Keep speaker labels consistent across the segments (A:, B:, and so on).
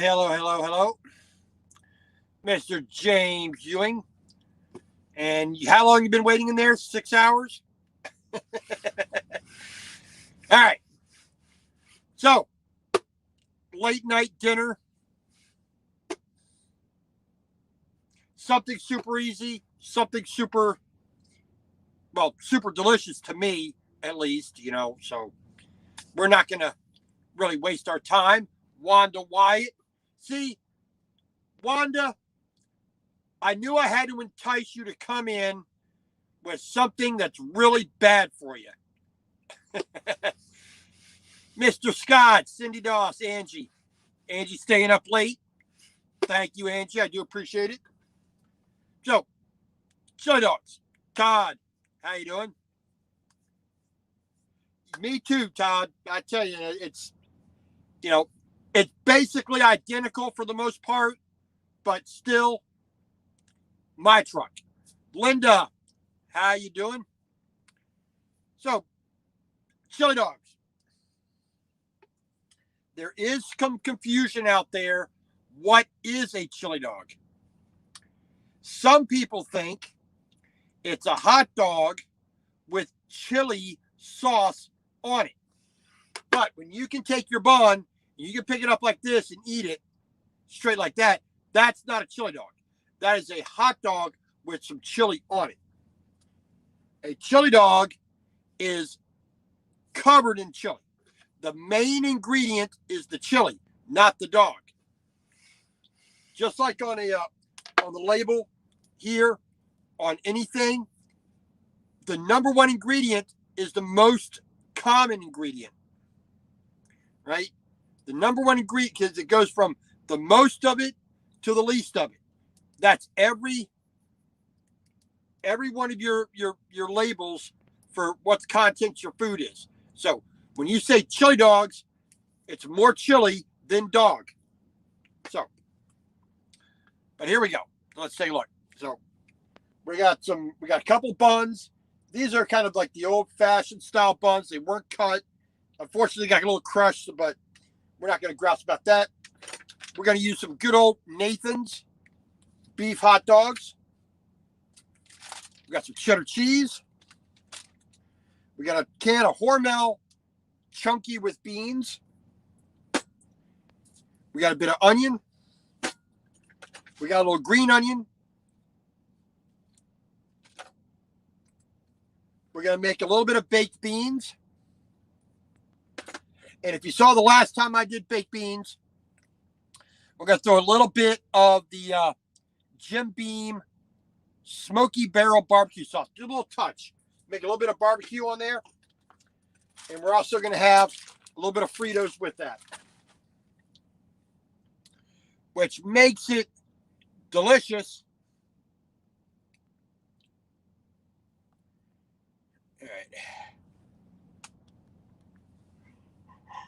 A: Hello. Mr. James Ewing. And how long you been waiting in there? 6 hours? All right. So, late night dinner. Something super easy. Something super delicious to me, at least, So, we're not going to really waste our time. Wanda Wyatt. See, Wanda, I knew I had to entice you to come in with something that's really bad for you. Mr. Scott, Cindy Doss, Angie. Angie staying up late. Thank you, Angie. I do appreciate it. So, Chili Dogs. Todd, how you doing? Me too, Todd. I tell you, it's basically identical for the most part, but still my truck. Linda, how you doing? So, Chili Dogs. There is some confusion out there. What is a chili dog? Some people think it's a hot dog with chili sauce on it. But when you can take your bun, you can pick it up like this and eat it straight like that, that's not a chili dog. That is a hot dog with some chili on it. A chili dog is covered in chili. The main ingredient is the chili, not the dog. Just like on the label here, on anything, the number one ingredient is the most common ingredient, right? The number one ingredient, because it goes from the most of it to the least of it. That's every one of your labels for what the content your food is. So when you say chili dogs, it's more chili than dog. So, but here we go. Let's take a look. So we got a couple buns. These are kind of like the old-fashioned style buns. They weren't cut. Unfortunately, got a little crushed, but we're not going to grouse about that. We're going to use some good old Nathan's beef hot dogs. We got some cheddar cheese. We got a can of Hormel chunky with beans. We got a bit of onion. We got a little green onion. We're going to make a little bit of baked beans. And if you saw the last time I did baked beans, we're going to throw a little bit of the Jim Beam Smoky Barrel Barbecue Sauce. Do a little touch. Make a little bit of barbecue on there. And we're also going to have a little bit of Fritos with that, which makes it delicious. All right.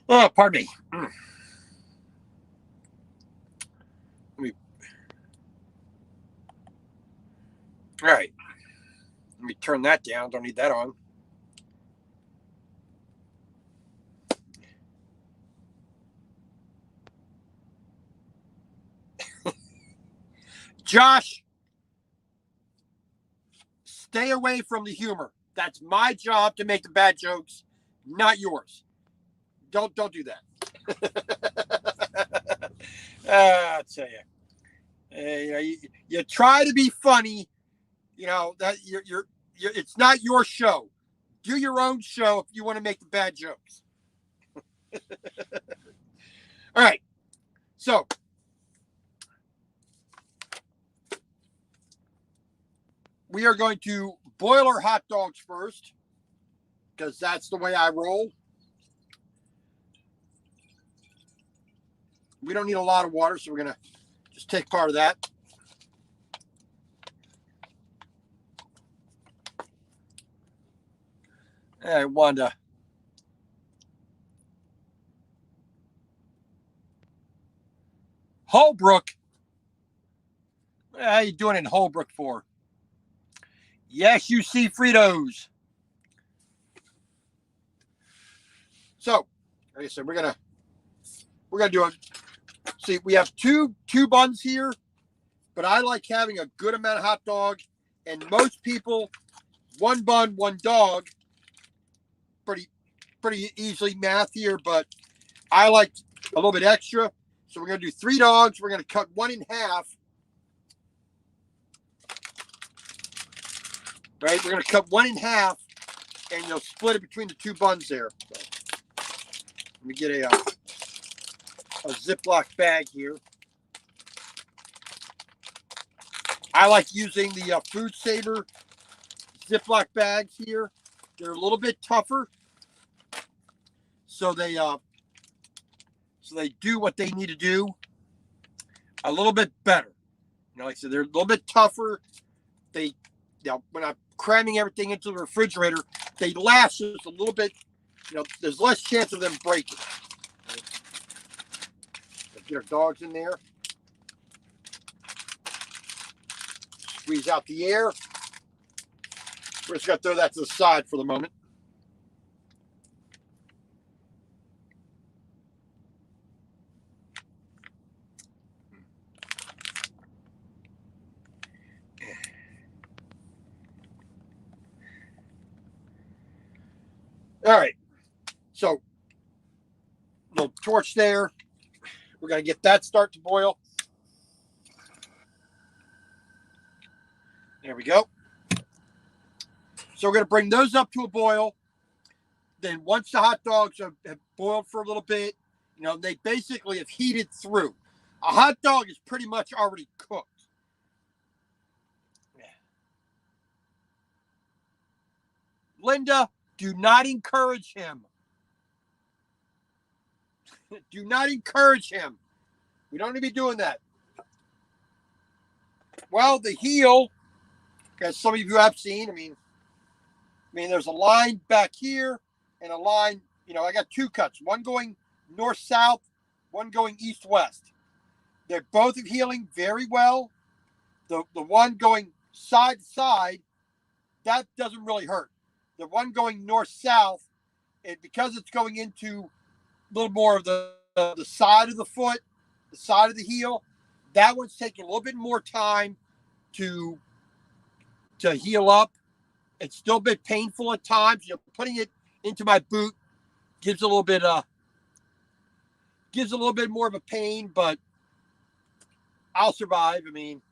A: Oh, pardon me. All right. Let me turn that down. Don't need that on. Josh, stay away from the humor. That's my job to make the bad jokes, not yours. Don't do that. I'll tell you. You try to be funny. That you're it's not your show. Do your own show if you want to make the bad jokes. All right. So we are going to boil our hot dogs first, because that's the way I roll. We don't need a lot of water, so we're going to just take part of that. Hey, Wanda. Holbrook. How you doing in Holbrook for? Yes, you see Fritos. So, like I said, we're gonna do see, we have two buns here, but I like having a good amount of hot dog. And most people, one bun, one dog. Pretty easily math here, but I like a little bit extra. So we're going to do 3 dogs. We're going to cut one in half. Right? We're going to cut one in half, and you'll split it between the 2 buns there. So, let me get a Ziploc bag here. I like using the Food Saver Ziploc bags here. They're a little bit tougher, so they do what they need to do a little bit better. You know, like I said, they're a little bit tougher. They, when I'm cramming everything into the refrigerator, they last just a little bit. You know, there's less chance of them breaking. Right? Let's get our dogs in there. Squeeze out the air. We're just going to throw that to the side for the moment. All right. So, little torch there. We're going to get that start to boil. There we go. So we're going to bring those up to a boil. Then once the hot dogs have boiled for a little bit, you know, they basically have heated through. A hot dog is pretty much already cooked. Linda, do not encourage him. Do not encourage him. We don't need to be doing that. Well, the heel, as some of you have seen, I mean, there's a line back here and a line, you know, I got 2 cuts, one going north-south, one going east-west. They're both healing very well. The one going side to side, that doesn't really hurt. The one going north-south, because it's going into a little more of the side of the foot, the side of the heel, that one's taking a little bit more time to heal up. It's still a bit painful at times. You know, putting it into my boot gives a little bit more of a pain, but I'll survive. I mean,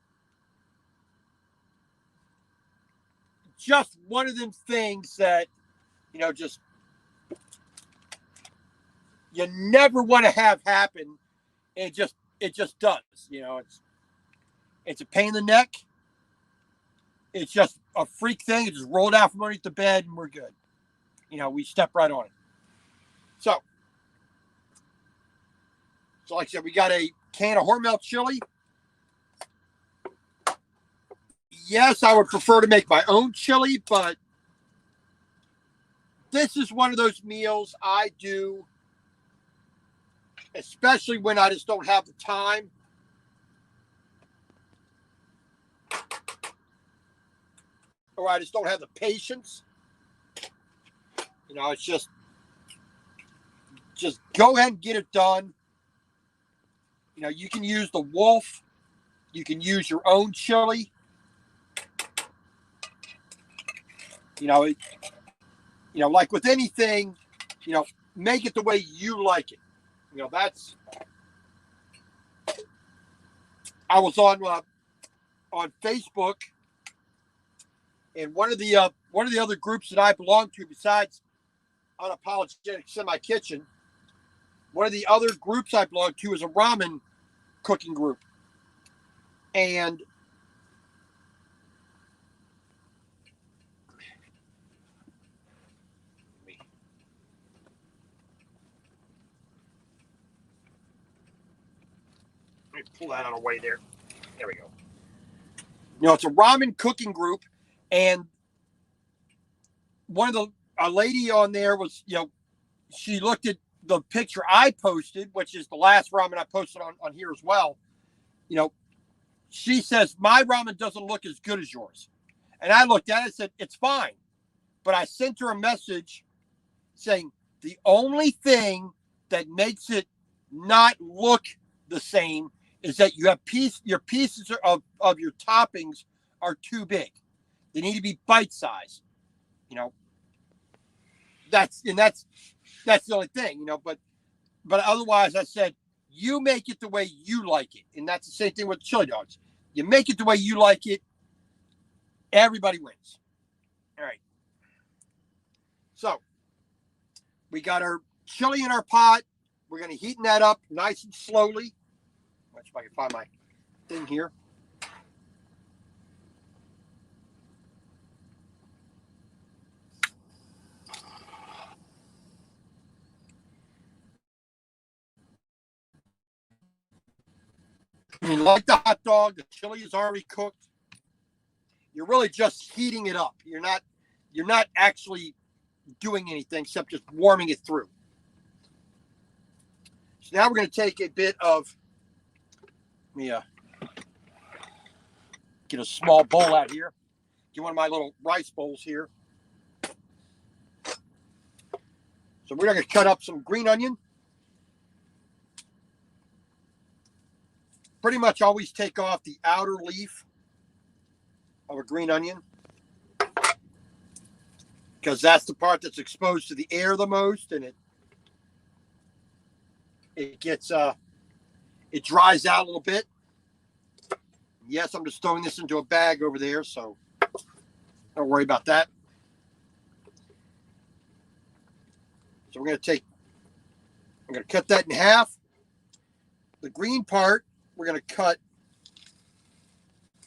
A: just one of them things that, you know, just you never want to have happen. And it just does. You know, it's a pain in the neck. It's just a freak thing. It just rolled out from underneath the bed and we're good. You know, we step right on it. So like I said, we got a can of Hormel chili. Yes, I would prefer to make my own chili, but this is one of those meals I do, especially when I just don't have the time. Or I just don't have the patience. You know, it's just go ahead and get it done. You know, you can use the Wolf. You can use your own chili. You know, like with anything, you know, make it the way you like it. You know, that's. I was on Facebook, and one of the other groups that I belong to, besides Unapologetic Semi Kitchen, one of the other groups I belong to is a ramen cooking group, and let me pull that out of the way there. There we go. You know, it's a ramen cooking group, and a lady on there was, you know, she looked at the picture I posted, which is the last ramen I posted on here as well. You know, she says, my ramen doesn't look as good as yours. And I looked at it and said, it's fine. But I sent her a message saying, the only thing that makes it not look the same is that you have your pieces of your toppings are too big. They need to be bite size. You know, that's the only thing, you know, but otherwise I said you make it the way you like it. And that's the same thing with chili dogs. You make it the way you like it, everybody wins. All right. So we got our chili in our pot. We're going to heat that up nice and slowly. Let's see if I can find my thing here. I mean, like the hot dog, the chili is already cooked. You're really just heating it up. You're not actually doing anything except just warming it through. So now we're going to take a bit of, let me get a small bowl out here. Get one of my little rice bowls here. So we're going to cut up some green onion. Pretty much always take off the outer leaf of a green onion, because that's the part that's exposed to the air the most, and it gets it dries out a little bit. Yes, I'm just throwing this into a bag over there, so don't worry about that. So I'm going to cut that in half. The green part we're going to cut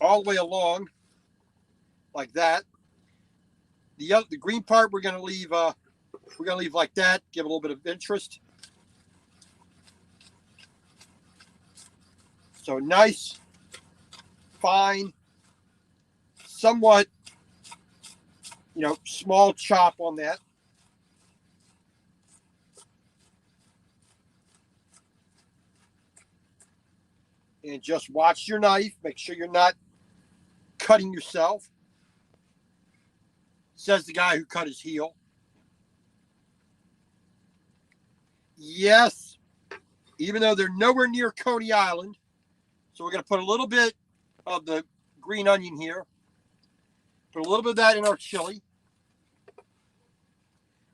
A: all the way along like that. The green part we're going to leave like that, give a little bit of interest. So nice, fine, somewhat, you know, small chop on that. And just watch your knife. Make sure you're not cutting yourself. Says the guy who cut his heel. Yes, even though they're nowhere near Coney Island. So we're going to put a little bit of the green onion here. Put a little bit of that in our chili.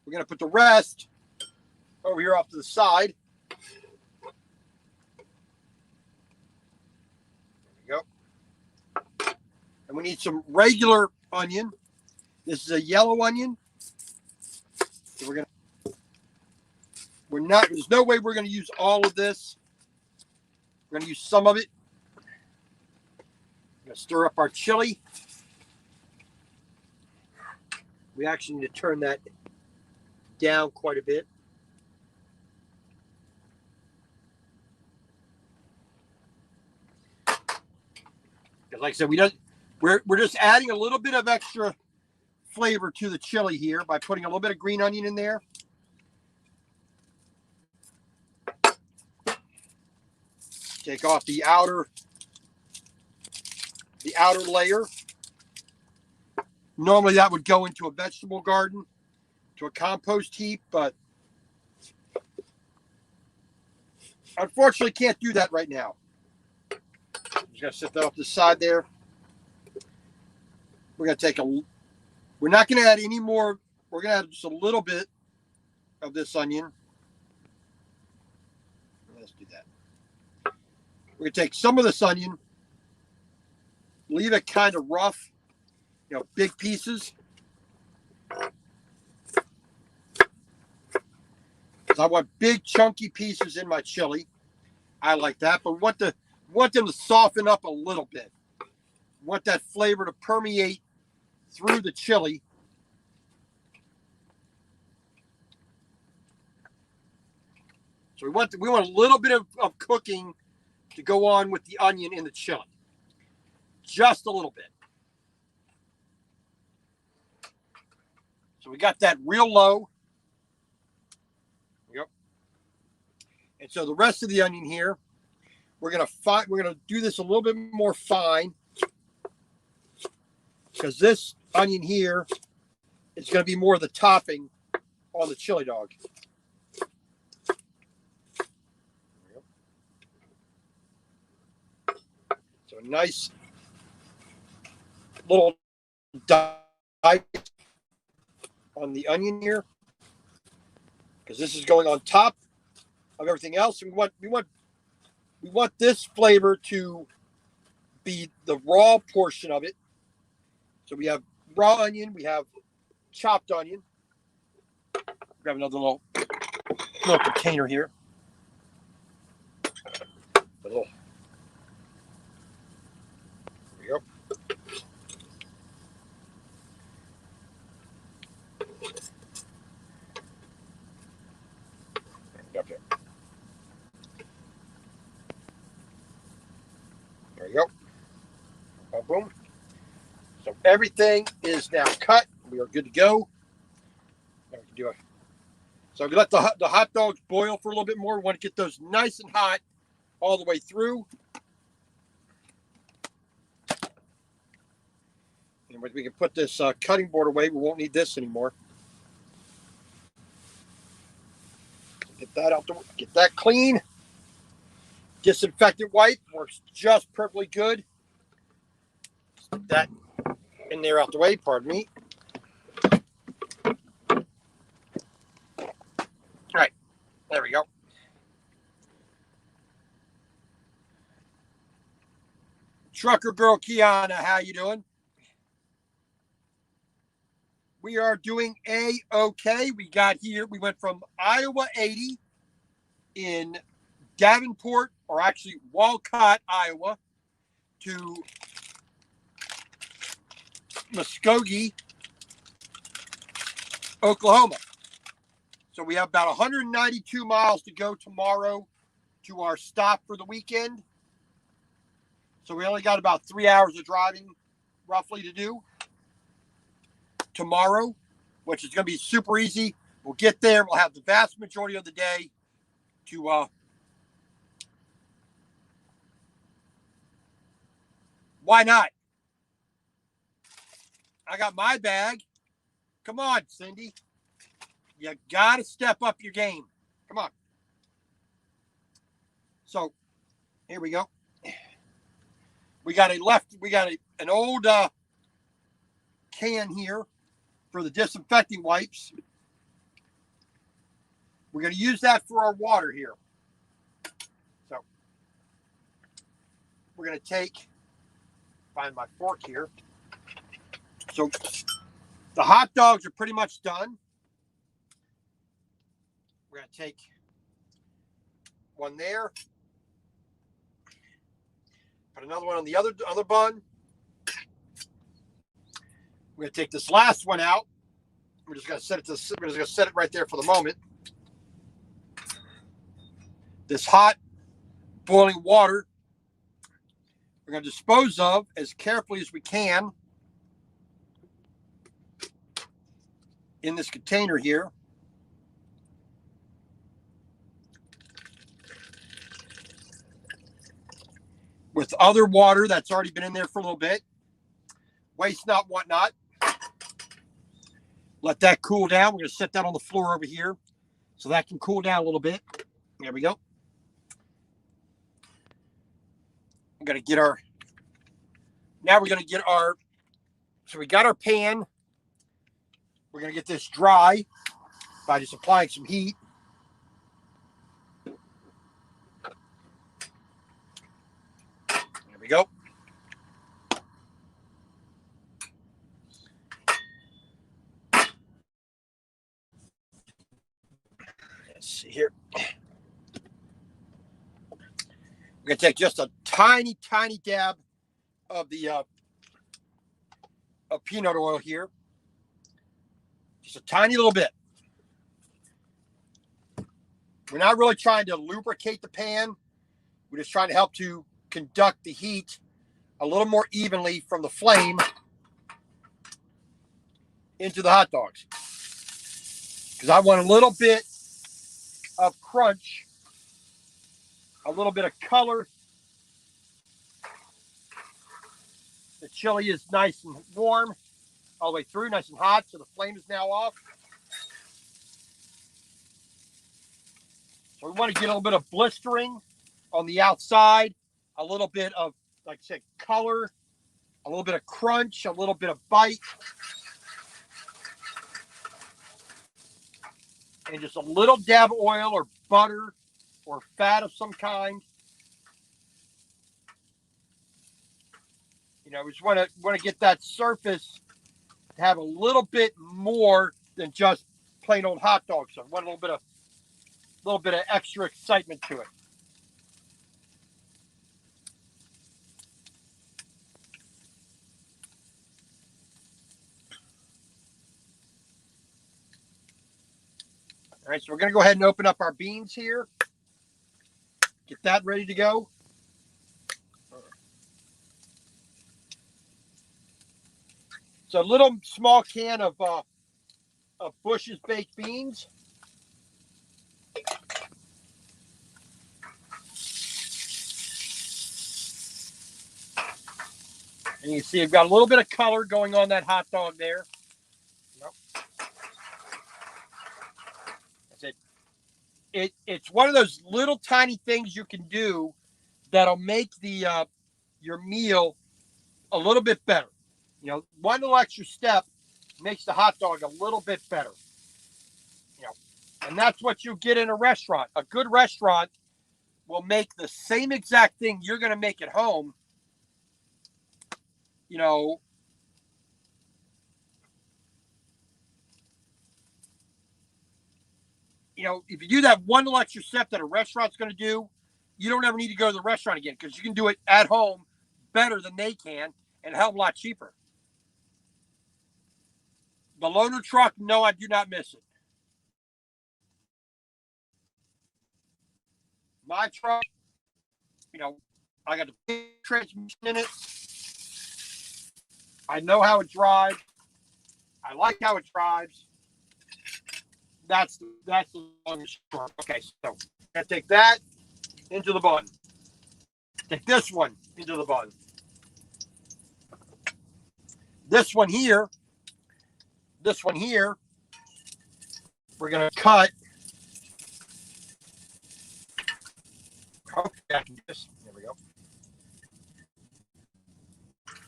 A: We're going to put the rest over here off to the side. There we go. And we need some regular onion. This is a yellow onion. So there's no way we're going to use all of this. We're going to use some of it. We're going to stir up our chili. We actually need to turn that down quite a bit. Because like I said, we're just adding a little bit of extra flavor to the chili here by putting a little bit of green onion in there. Take off the outer layer. Normally that would go into a vegetable garden, to a compost heap, but unfortunately can't do that right now. I'm just gonna set that off the side there. We're not gonna add any more. We're gonna add just a little bit of this onion. Let's do that. We're gonna take some of this onion, leave it kind of rough, you know, big pieces. Because I want big chunky pieces in my chili. I like that, but want them to soften up a little bit. Want that flavor to permeate through the chili. So we want a little bit of cooking to go on with the onion in the chili. Just a little bit. So we got that real low. Yep. And so the rest of the onion here, we're gonna do this a little bit more fine, because this onion here is going to be more of the topping on the chili dog. a nice little dice on the onion here, because this is going on top of everything else. And we want this flavor to be the raw portion of it. So we have raw onion, we have chopped onion. Grab another little container here. A little. There we go. Okay. There you go. Boom, boom. So everything is now cut. We are good to go. Now we can do it. So we let the hot dogs boil for a little bit more. We want to get those nice and hot all the way through. And we can put this cutting board away. We won't need this anymore. Get that out. Get that clean. Disinfectant wipe works just perfectly good. Put that in there out the way. Pardon me. All right. There we go. Trucker Girl Kiana, how you doing? We are doing A-OK. We went from Iowa 80 in Davenport, or actually Walcott, Iowa, to Muskogee, Oklahoma. So we have about 192 miles to go tomorrow to our stop for the weekend. So we only got about 3 hours of driving roughly to do tomorrow, which is going to be super easy. We'll get there. We'll have the vast majority of the day to why not? I got my bag. Come on, Cindy. You got to step up your game. Come on. So here we go. We got an old can here for the disinfecting wipes. We're going to use that for our water here. So we're going to find my fork here. So the hot dogs are pretty much done. We're going to take one there. Put another one on the other bun. We're going to take this last one out. We're just going to set it right there for the moment. This hot boiling water we're going to dispose of as carefully as we can in this container here. With other water that's already been in there for a little bit. Waste not, want not. Let that cool down. We're going to set that on the floor over here so that can cool down a little bit. There we go. We're going to get our, so we got our pan. We're going to get this dry by just applying some heat. There we go. Let's see here. We're going to take just a tiny, tiny dab of the of peanut oil here. Just a tiny little bit. We're not really trying to lubricate the pan. We're just trying to help to conduct the heat a little more evenly from the flame into the hot dogs. Because I want a little bit of crunch, a little bit of color. The chili is nice and warm all the way through, nice and hot, so the flame is now off. So we want to get a little bit of blistering on the outside, a little bit of like I said, color, a little bit of crunch, a little bit of bite, and just a little dab of oil or butter or fat of some kind. You know, we just want to get that surface to have a little bit more than just plain old hot dog. So I want a little bit of extra excitement to it. All right, so we're going to go ahead and open up our beans here. Get that ready to go. So a little small can of Bush's baked beans. And you can see I've got a little bit of color going on that hot dog there. That's it. It's one of those little tiny things you can do that'll make the your meal a little bit better. You know, one little extra step makes the hot dog a little bit better. You know, and that's what you get in a restaurant. A good restaurant will make the same exact thing you're going to make at home. You know, if you do that one little extra step that a restaurant's going to do, you don't ever need to go to the restaurant again because you can do it at home better than they can and a hell of a lot cheaper. The loaner truck, no, I do not miss it. My truck, I got the big transmission in it. I know how it drives. I like how it drives. That's the longest truck. Okay, so I take that into the bun. Take this one into the bun. This one here, we're going to cut. Okay, I can do this. There we go.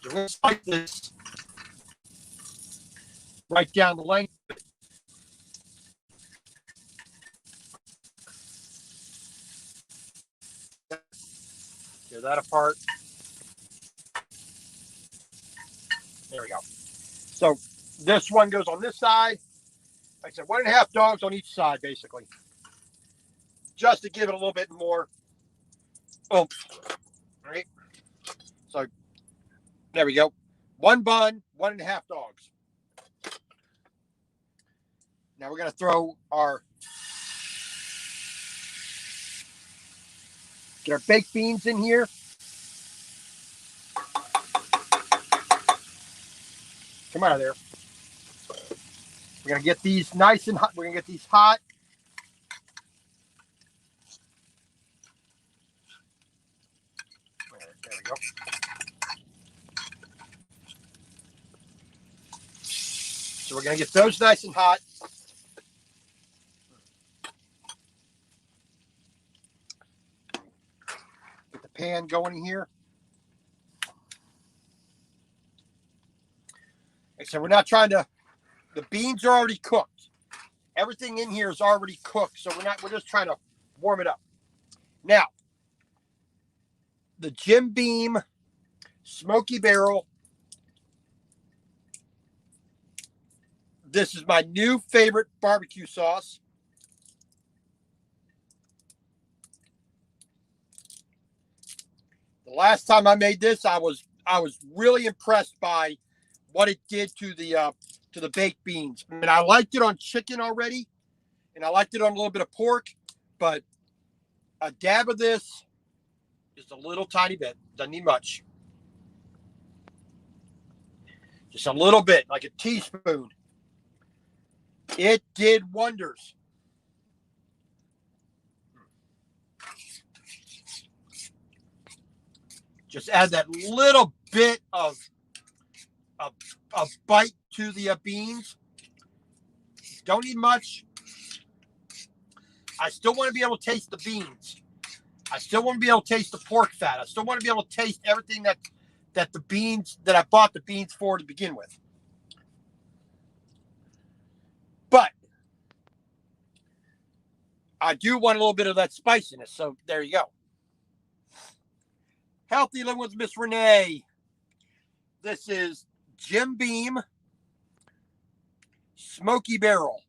A: So we're going to slice this right down the length. Tear that apart. There we go. So this one goes on this side. Like I said, 1.5 dogs on each side, basically. Just to give it a little bit more oomph. All right. So there we go. One bun, 1.5 dogs. Now we're going to throw get our baked beans in here. Come out of there. We're going to get these nice and hot. We're going to get these hot. There we go. So we're going to get those nice and hot. Get the pan going here. Like I said, we're not trying to, the beans are already cooked. Everything in here is already cooked. So we're just trying to warm it up. Now, the Jim Beam Smoky Barrel. This is my new favorite barbecue sauce. The last time I made this, I was really impressed by what it did to the baked beans. I mean, I liked it on chicken already, and I liked it on a little bit of pork, but a dab of this, just a little tiny bit, doesn't need much. Just a little bit, like a teaspoon. It did wonders. Just add that little bit of bite to the beans. Don't need much. I still want to be able to taste the beans. I still want to be able to taste the pork fat. I still want to be able to taste everything that the beans that I bought the beans for to begin with. But I do want a little bit of that spiciness. So there you go. Healthy Living with Miss Renee. This is Jim Beam Smoky Barrel.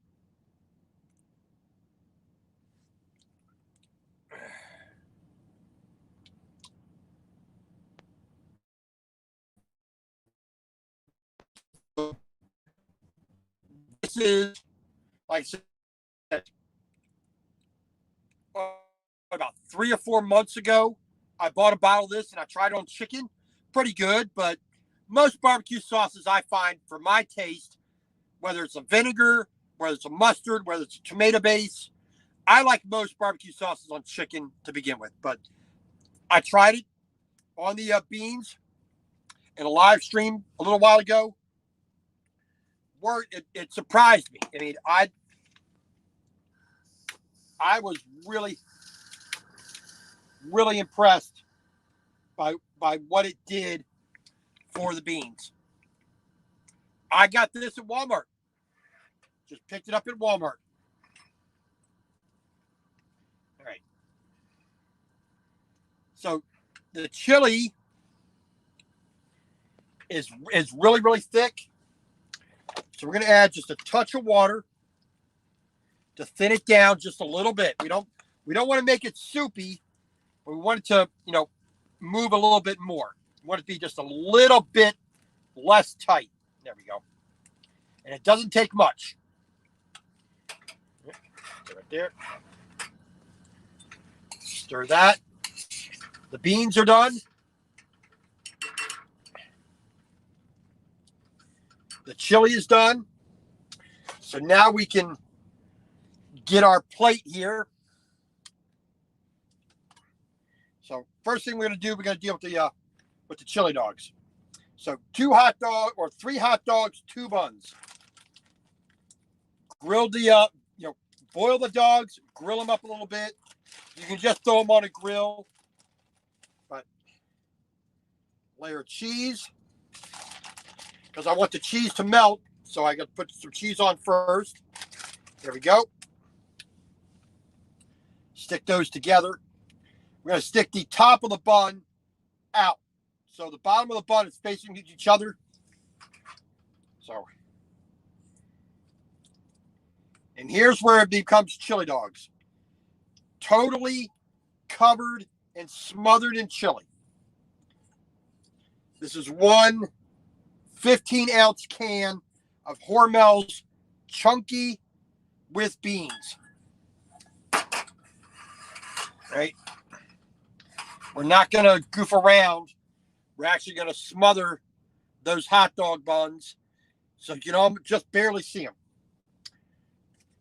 A: This is, like I said, about 3 or 4 months ago, I bought a bottle of this and I tried it on chicken. Pretty good, but most barbecue sauces I find for my taste, whether it's a vinegar, whether it's a mustard, whether it's a tomato base, I like most barbecue sauces on chicken to begin with. But I tried it on the beans in a live stream a little while ago. It surprised me. I mean, I was really impressed by what it did for the beans. I got this at Walmart. Just picked it up at Walmart. All right. So the chili is really thick. So we're going to add just a touch of water to thin it down just a little bit. We don't want to make it soupy, but we want it to, move a little bit more. We want it to be just a little bit less tight. There we go. And it doesn't take much. Right there. Stir that. The beans are done. The chili is done. So now we can get our plate here. So first thing we're going to do, we're going to deal with the chili dogs. So 3 hot dogs, 2 buns. Grill boil the dogs, grill them up a little bit. You can just throw them on a grill. But layer of cheese, because I want the cheese to melt. So I got to put some cheese on first. There we go. Stick those together. We're going to stick the top of the bun out. So the bottom of the bun is facing each other. So, and here's where it becomes chili dogs. Totally covered and smothered in chili. This is one 15-ounce can of Hormel's Chunky with beans. Right? We're not going to goof around. We're actually going to smother those hot dog buns so you can just barely see them.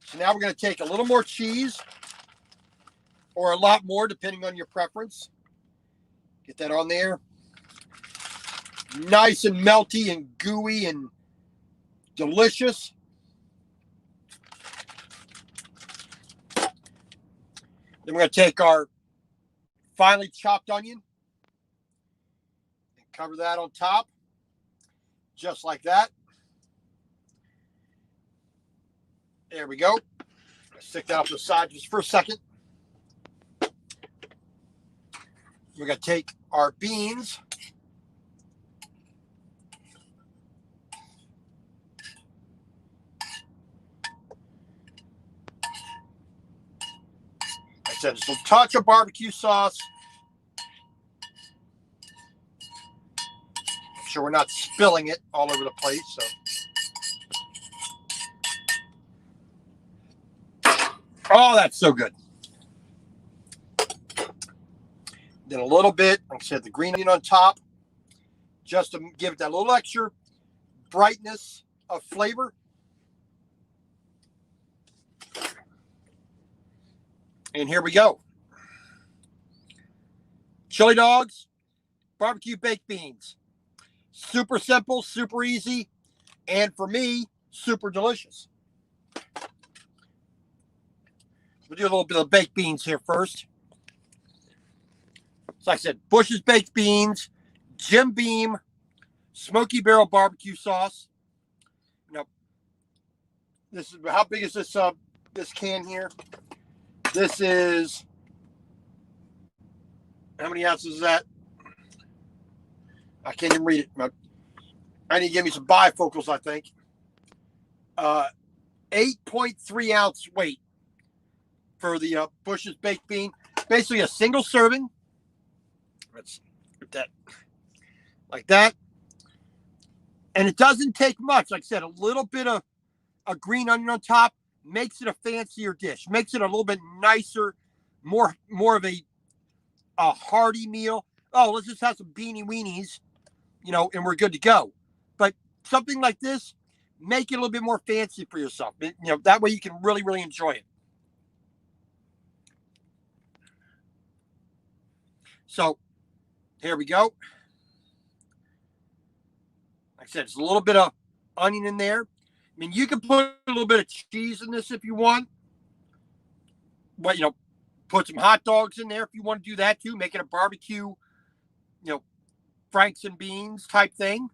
A: So now we're going to take a little more cheese, or a lot more, depending on your preference. Get that on there. Nice and melty and gooey and delicious. Then we're going to take our finely chopped onion and cover that on top, just like that. There we go. Stick that up to the side just for a second. We're going to take our beans. I said just a touch of barbecue sauce. Make sure we're not spilling it all over the place. Oh, that's so good. Then a little bit, like I said, the green onion on top, just to give it that little extra brightness of flavor. And here we go. Chili dogs, barbecue baked beans. Super simple, super easy, and for me, super delicious. We'll do a little bit of baked beans here first. So like I said, Bush's Baked Beans, Jim Beam, Smoky Barrel Barbecue Sauce. You know, this is, how big is this can here? This is, how many ounces is that? I can't even read it. I need to give me some bifocals, I think. 8.3 ounce weight for the Bush's Baked Bean. Basically a single serving. Let's put that like that. And it doesn't take much. Like I said, a little bit of a green onion on top makes it a fancier dish. Makes it a little bit nicer, more of a hearty meal. Oh, let's just have some beanie weenies, you know, and we're good to go. But something like this, make it a little bit more fancy for yourself. You know, that way you can really, really enjoy it. So here we go. Like I said, it's a little bit of onion in there. I mean, you can put a little bit of cheese in this if you want. But, you know, put some hot dogs in there if you want to do that too. Make it a barbecue, you know, Franks and beans type thing.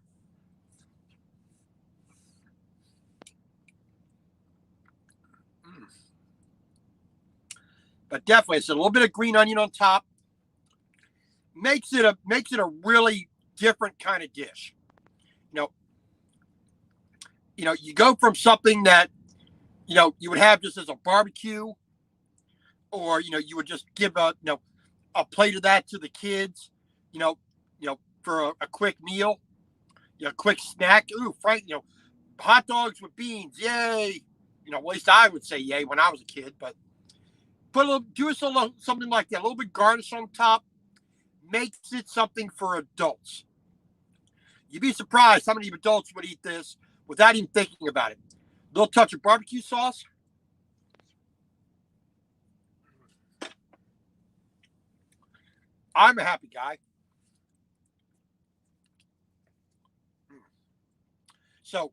A: But definitely, it's a little bit of green onion on top. Makes it a really different kind of dish. You know, you go from something that, you know, you would have just as a barbecue, or, you know, you would just give a plate of that to the kids, you know, for a quick meal, you know, quick snack. Ooh, Frank, you know, hot dogs with beans, yay! You know, at least I would say yay when I was a kid. But do something like that, a little bit garnish on top, makes it something for adults. You'd be surprised how many adults would eat this without even thinking about it. A little touch of barbecue sauce. I'm a happy guy. So,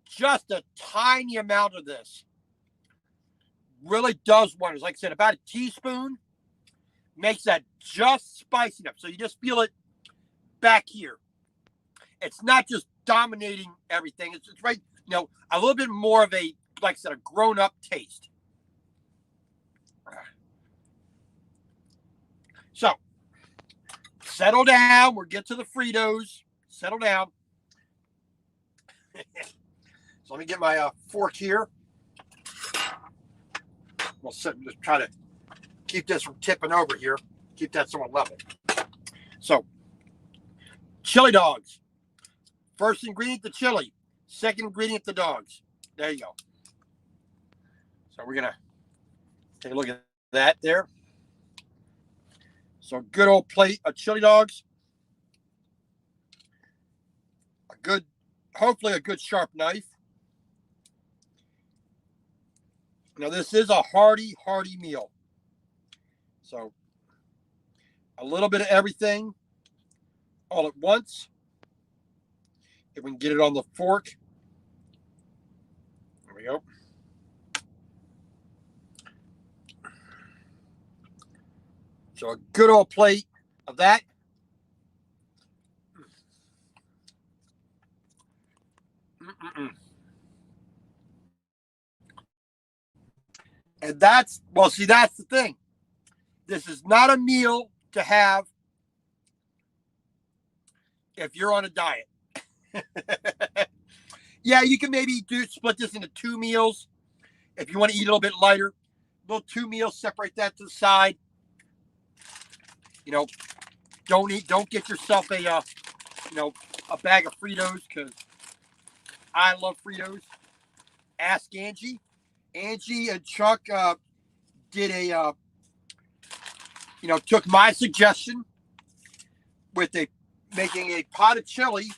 A: just a tiny amount of this really does wonders. Like I said, about a teaspoon makes that just spicy enough. So you just feel it back here. It's not just dominating everything. It's right, you know, a little bit more of a, like I said, a grown-up taste. So, settle down. We'll get to the Fritos. Settle down. So let me get my fork here. We'll just try to keep this from tipping over here. Keep that somewhat level. So, chili dogs. First ingredient, the chili. Second ingredient, the dogs. There you go. So we're going to take a look at that there. So good old plate of chili dogs. Hopefully a good sharp knife. Now this is a hearty meal. So a little bit of everything all at once. If we can get it on the fork. There we go. So a good old plate of that. And that's the thing. This is not a meal to have if you're on a diet. Yeah, you can maybe split this into 2 meals if you want to eat a little bit lighter. Little 2 meals, separate that to the side. You know, don't get yourself a bag of Fritos, because I love Fritos. Ask Angie. Angie and Chuck did took my suggestion with making a pot of chili,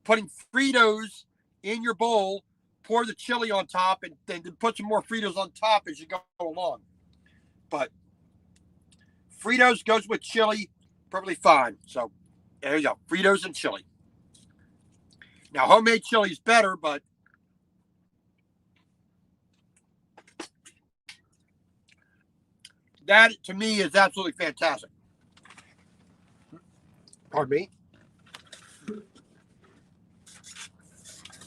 A: putting Fritos in your bowl, pour the chili on top, and then put some more Fritos on top as you go along. But Fritos goes with chili perfectly fine. So there you go. Fritos and chili. Now, homemade chili is better, but that, to me, is absolutely fantastic. Pardon me.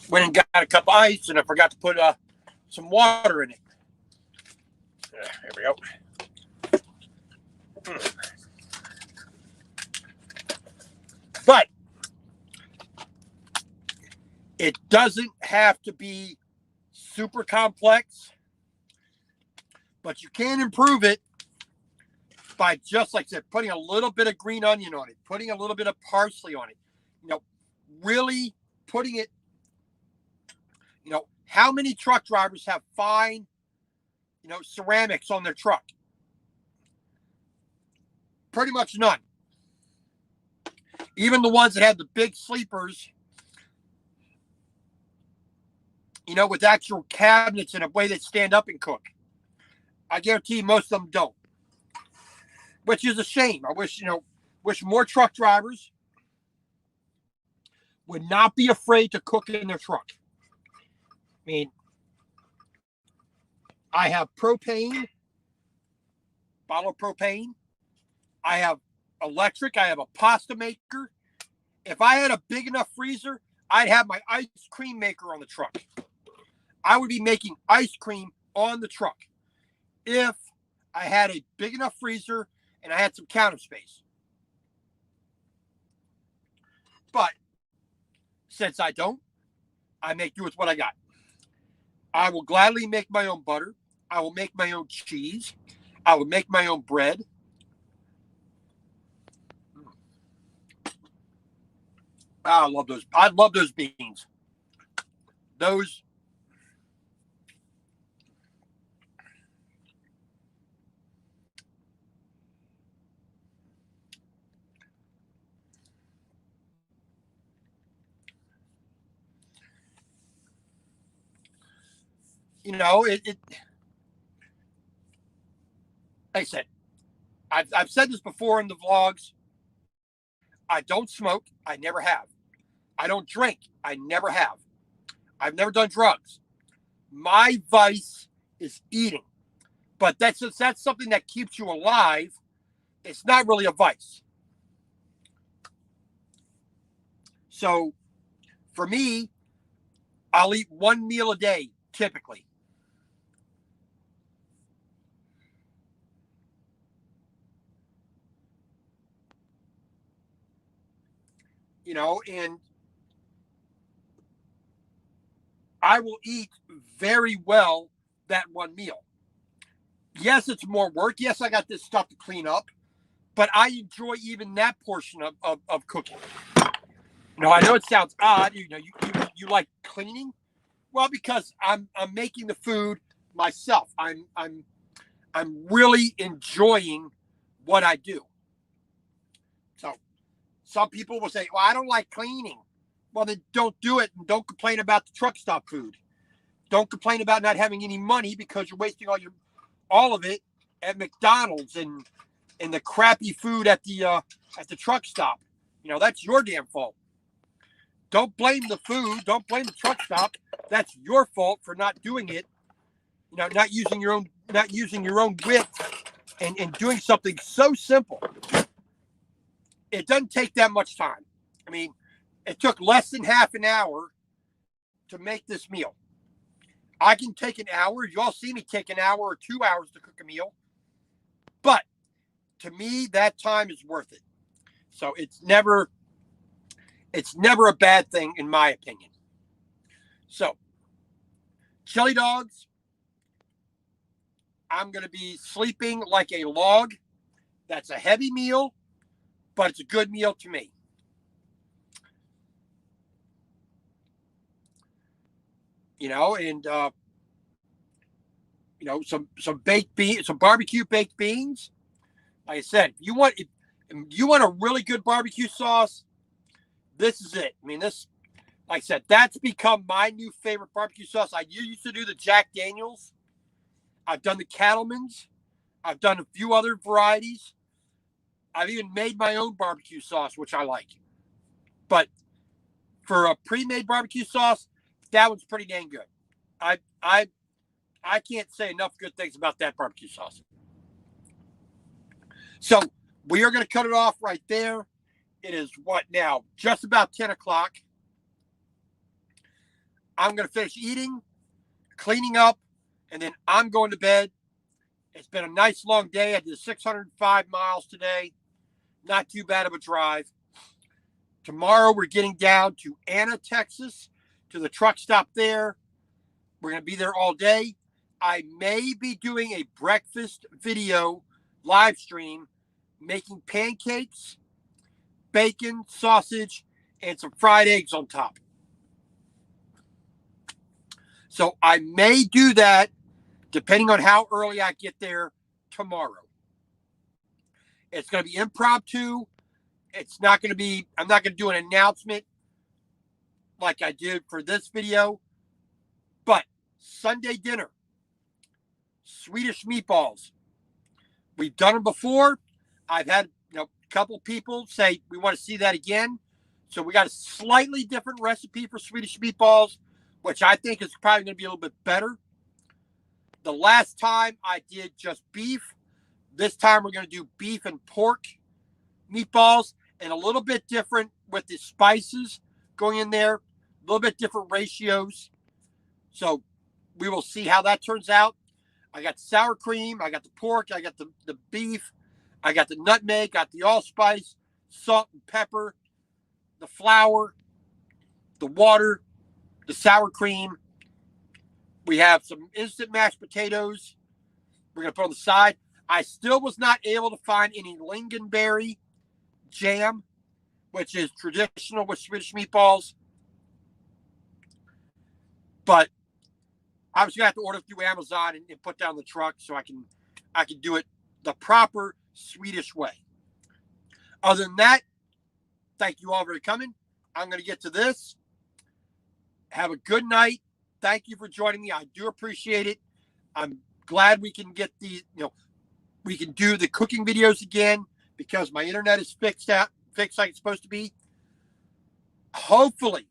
A: Went and got a cup of ice, and I forgot to put some water in it. There we go. But it doesn't have to be super complex, but you can improve it by, just like I said, putting a little bit of green onion on it, putting a little bit of parsley on it, really putting it, how many truck drivers have fine, ceramics on their truck? Pretty much none. Even the ones that have the big sleepers, with actual cabinets in a way that stand up and cook. I guarantee most of them don't. Which is a shame. I wish more truck drivers would not be afraid to cook in their truck. I mean, I have propane, bottle of propane. I have electric. I have a pasta maker. If I had a big enough freezer, I'd have my ice cream maker on the truck. I would be making ice cream on the truck if I had a big enough freezer and I had some counter space. But since I don't, I make do with what I got. I will gladly make my own butter. I will make my own cheese. I will make my own bread. I love those. I love those beans. Those. Like I said, I've said this before in the vlogs. I don't smoke. I never have. I don't drink. I never have. I've never done drugs. My vice is eating. But that's something that keeps you alive. It's not really a vice. So for me, I'll eat one meal a day, typically. And I will eat very well that one meal. Yes, it's more work. Yes, I got this stuff to clean up, but I enjoy even that portion of cooking. I know it sounds odd. You like cleaning? Well, because I'm making the food myself. I'm really enjoying what I do. So some people will say, well, I don't like cleaning. Well, then don't do it, and don't complain about the truck stop food. Don't complain about not having any money because you're wasting all of it at McDonald's and the crappy food at the truck stop. That's your damn fault. Don't blame the food. Don't blame the truck stop. That's your fault for not doing it. Not using your own wit and doing something so simple. It doesn't take that much time. I mean, it took less than half an hour to make this meal. I can take an hour. You all see me take an hour or 2 hours to cook a meal. But to me, that time is worth it. So it's never a bad thing, in my opinion. So, chili dogs, I'm going to be sleeping like a log. That's a heavy meal, but it's a good meal to me. And some baked beans, some barbecue baked beans. Like I said, if you want a really good barbecue sauce, this is it. I mean, this, like I said, that's become my new favorite barbecue sauce. I used to do the Jack Daniels. I've done the Cattleman's. I've done a few other varieties. I've even made my own barbecue sauce, which I like. But for a pre-made barbecue sauce, that one's pretty dang good. I can't say enough good things about that barbecue sauce. So we are going to cut it off right there. It is what now? Just about 10 o'clock. I'm going to finish eating, cleaning up, and then I'm going to bed. It's been a nice long day. I did 605 miles today. Not too bad of a drive. Tomorrow we're getting down to Anna, Texas, to the truck stop there. We're going to be there all day. I may be doing a breakfast video live stream, making pancakes, bacon, sausage, and some fried eggs on top. So I may do that depending on how early I get there tomorrow. It's going to be impromptu. It's not going to be, I'm not going to do an announcement like I did for this video. But Sunday dinner, Swedish meatballs. We've done them before. I've had a couple people say we want to see that again. So we got a slightly different recipe for Swedish meatballs, which I think is probably going to be a little bit better. The last time I did just beef. This time we're going to do beef and pork meatballs, and a little bit different with the spices going in there, a little bit different ratios. So we will see how that turns out. I got sour cream, I got the pork, I got the beef, I got the nutmeg, got the allspice, salt and pepper, the flour, the water, the sour cream. We have some instant mashed potatoes we're going to put on the side. I still was not able to find any lingonberry jam, which is traditional with Swedish meatballs. But I was going to have to order through Amazon and put down the truck so I can do it the proper Swedish way. Other than that, thank you all for coming. I'm going to get to this. Have a good night. Thank you for joining me. I do appreciate it. I'm glad we can get we can do the cooking videos again because my internet is fixed like it's supposed to be. Hopefully,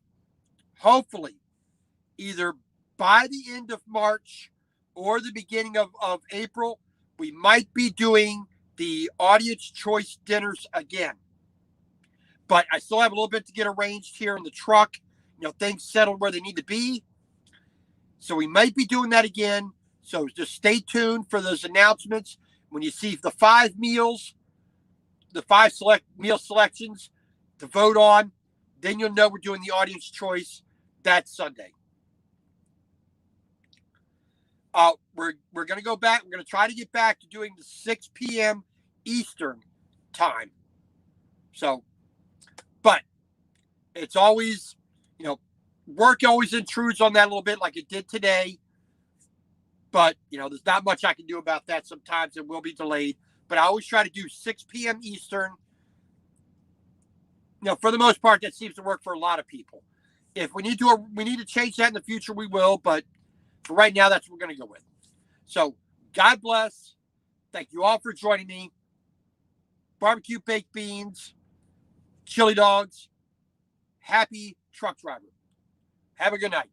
A: either by the end of March or the beginning of April, we might be doing the audience choice dinners again. But I still have a little bit to get arranged here in the truck. Things settled where they need to be. So we might be doing that again. So just stay tuned for those announcements. When you see the 5 meals, the 5 meal selections to vote on, then you'll know we're doing the audience choice that Sunday. We're going to go back. We're going to try to get back to doing the 6 p.m. Eastern time. So, but it's always, work always intrudes on that a little bit like it did today. But, there's not much I can do about that. Sometimes it will be delayed. But I always try to do 6 p.m. Eastern. For the most part, that seems to work for a lot of people. If we need to change that in the future, we will. But for right now, that's what we're going to go with. So, God bless. Thank you all for joining me. Barbecue baked beans, chili dogs. Happy truck driver. Have a good night.